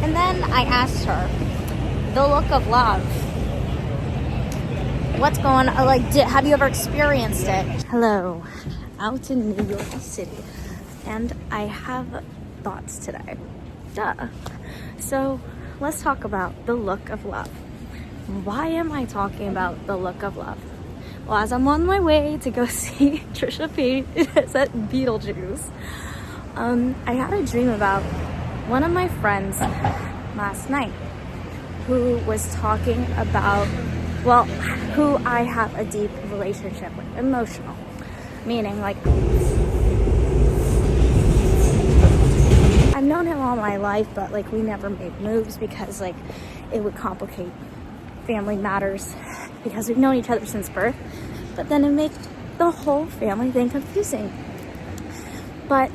And then I asked her, the look of love. What's going on? Like, have you ever experienced it? Hello, out in New York City. And I have thoughts today. Duh. So let's talk about the look of love. Why am I talking about the look of love? Well, as I'm on my way to go see Trisha Paytas at Beetlejuice, I had a dream about one of my friends last night who was talking about, well, who I have a deep relationship with, emotional. Meaning, like, I've known him all my life, but like we never made moves because like it would complicate family matters because we've known each other since birth, but then it makes the whole family thing confusing. But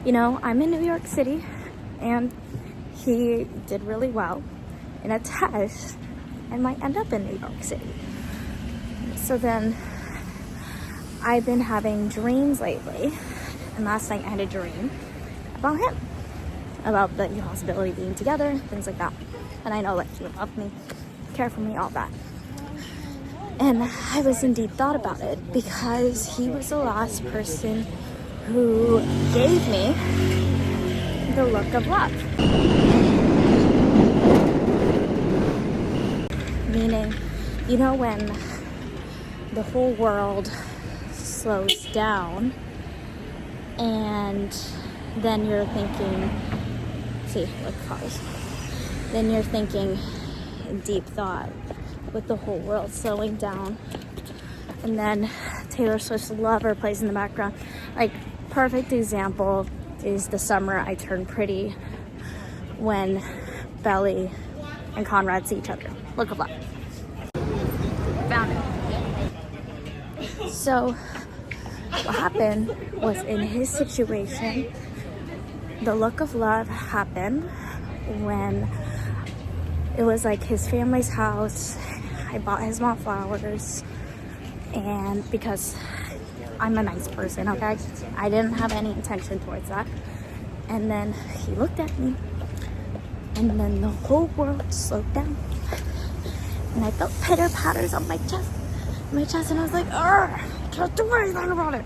you know, I'm in New York City and he did really well in a test and might end up in New York City. So then I've been having dreams lately, and last night I had a dream about him, about the possibility of being together, things like that. And I know that he would love me, care for me, all that. And I was in deep thought about it because he was the last person who gave me the look of love. Meaning, you know, when the whole world slows down and then you're thinking, see, look, cars. Then you're thinking in deep thought with the whole world slowing down. And then Taylor Swift's Lover plays in the background. Like, perfect example is The Summer I Turned Pretty when Belly and Conrad see each other. Look of love. Found it. So what happened was, in his situation, the look of love happened when it was like his family's house. I bought his mom flowers, and because I'm a nice person, okay? I didn't have any intention towards that. And then he looked at me, and then the whole world slowed down. And I felt pitter patters on my chest, and I was like, can't do anything about it.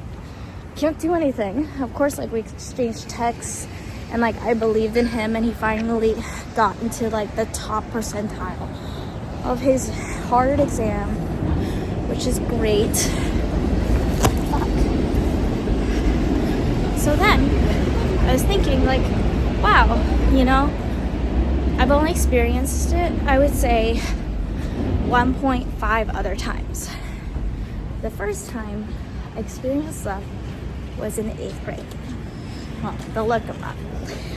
Can't do anything. Of course, like, we exchanged texts, and like I believed in him, and he finally got into like the top percentile of his hard exam, which is great. Fuck. So then I was thinking, like, wow, you know, I've only experienced it, I would say, 1.5 other times. The first time I experienced love was in the 8th grade. Well, the look of love.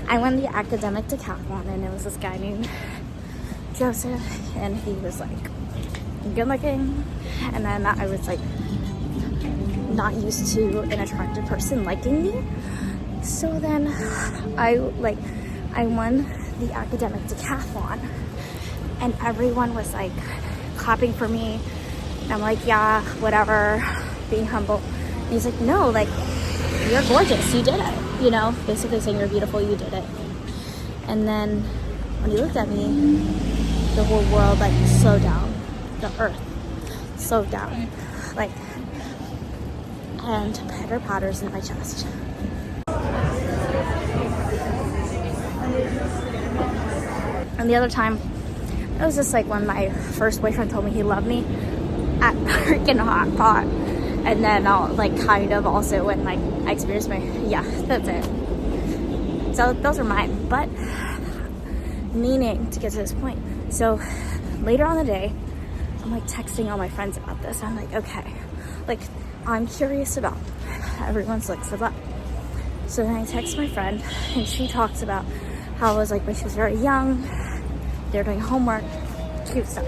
I won the academic decathlon, and it was this guy named Joseph, and he was like good looking, and then I was like not used to an attractive person liking me. So then I won the academic decathlon, and everyone was like clapping for me, and I'm like, yeah, whatever, being humble. And he's like, no, like, you're gorgeous, you did it, you know, basically saying you're beautiful, you did it. And then when he looked at me, the whole world like slowed down, the earth slowed down, like, and pitter patters in my chest. And the other time, it was just like when my first boyfriend told me he loved me at freaking Hot Pot. And then I'll like kind of also when like I experienced my, yeah, that's it. So those are mine. But meaning to get to this point. So later on the day, I'm like texting all my friends about this. I'm like, okay, like I'm curious about everyone's looks of love. So then I text my friend, and she talks about how it was like when she was very young, they were doing homework, cute stuff.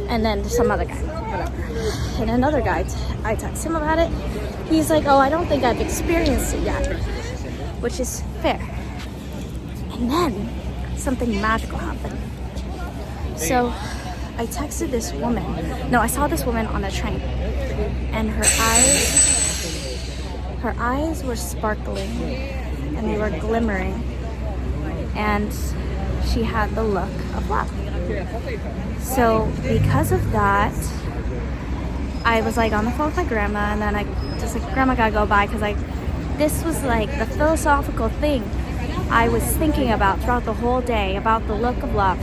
And then some other guy, whatever. And another guy, I text him about it. He's like, oh, I don't think I've experienced it yet, which is fair. And then something magical happened. So I texted this woman. No, I saw this woman on a train, and her eyes were sparkling, and they were glimmering. and she had the look of love. So because of that, I was like on the phone with my grandma, and then I just like, grandma gotta go by, because like this was like the philosophical thing I was thinking about throughout the whole day, about the look of love.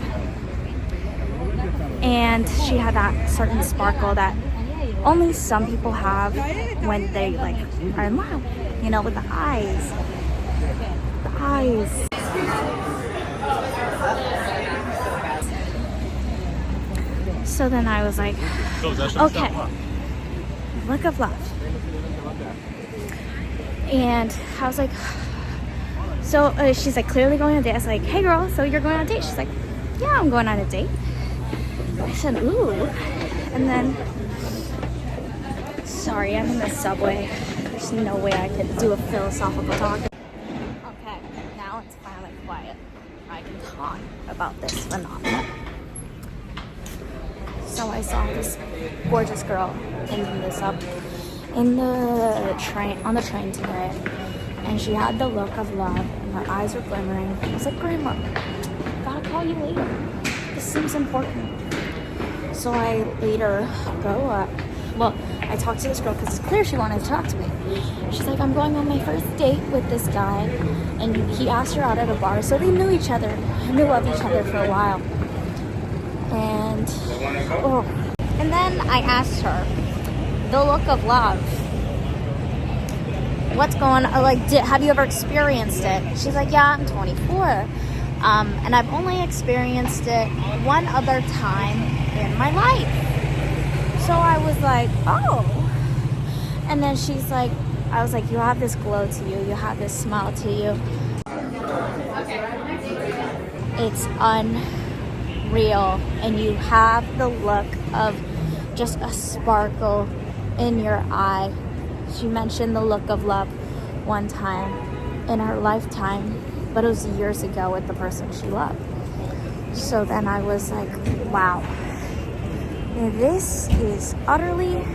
And she had that certain sparkle that only some people have when they like are in love, you know, with the eyes. The eyes. So then I was like, okay, look of love. And I was like, so she's like clearly going on a date. I was like, hey girl, so you're going on a date? She's like, yeah, I'm going on a date. I said, ooh. And then, sorry, I'm in the subway. There's no way I could do a philosophical talk. Okay, now it's finally quiet. I can talk about this phenomenon. So I saw this gorgeous girl on the train today, and she had the look of love, and her eyes were glimmering. I was like, Grandma, gotta call you later. This seems important. So I later go up. Well, I talked to this girl because it's clear she wanted to talk to me. She's like, I'm going on my first date with this guy, and he asked her out at a bar, so they knew of each other for a while. And then I asked her, the look of love, what's going on? Like, have you ever experienced it? She's like, yeah, I'm 24. And I've only experienced it one other time in my life. So I was like, oh. And then she's like, I was like, you have this glow to you. You have this smile to you. It's unreal. And you have the look of just a sparkle in your eye. She mentioned the look of love one time in her lifetime, but it was years ago with the person she loved. So then I was like, wow, this is utterly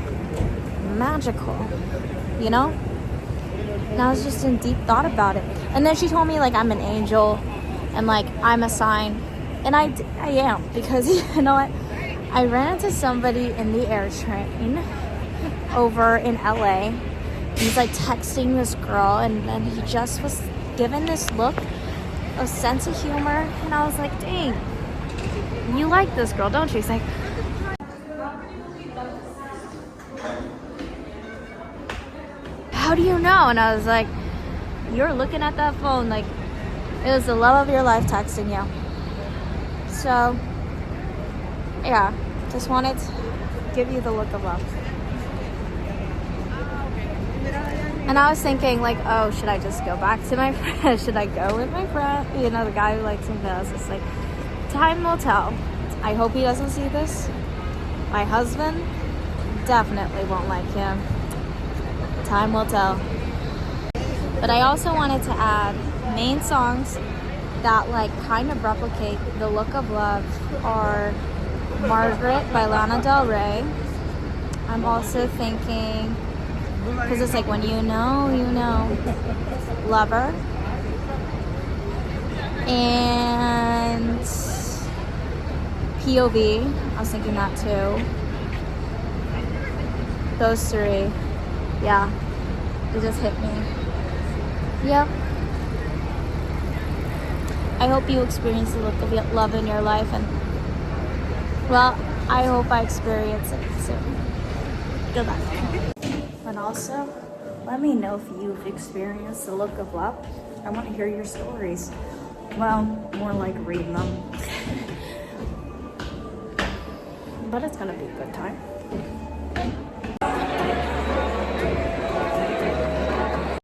magical, you know? And I was just in deep thought about it. And then she told me like I'm an angel and like I'm a sign. And I am, because you know what? I ran into somebody in the air train over in LA. He's like texting this girl, and then he just was given this look, a sense of humor, and I was like, dang, you like this girl, don't you? He's like, how do you know? And I was like, you're looking at that phone like it was the love of your life texting you. So yeah, just wanted to give you the look of love. And I was thinking like, oh, should I just go back to my friend? Should I go with my friend? You know, the guy who likes him best. It's like, time will tell. I hope he doesn't see this. My husband definitely won't like him. Time will tell. But I also wanted to add main songs that like kind of replicate the look of love are Margaret by Lana Del Rey. I'm also thinking, because it's like when you know, Lover. And POV, I was thinking that too. Those three, yeah, it just hit me. Yep. I hope you experience the look of love in your life, and well, I hope I experience it soon. Good luck. And also, let me know if you've experienced the look of love. I want to hear your stories. Well, more like reading them. But it's gonna be a good time.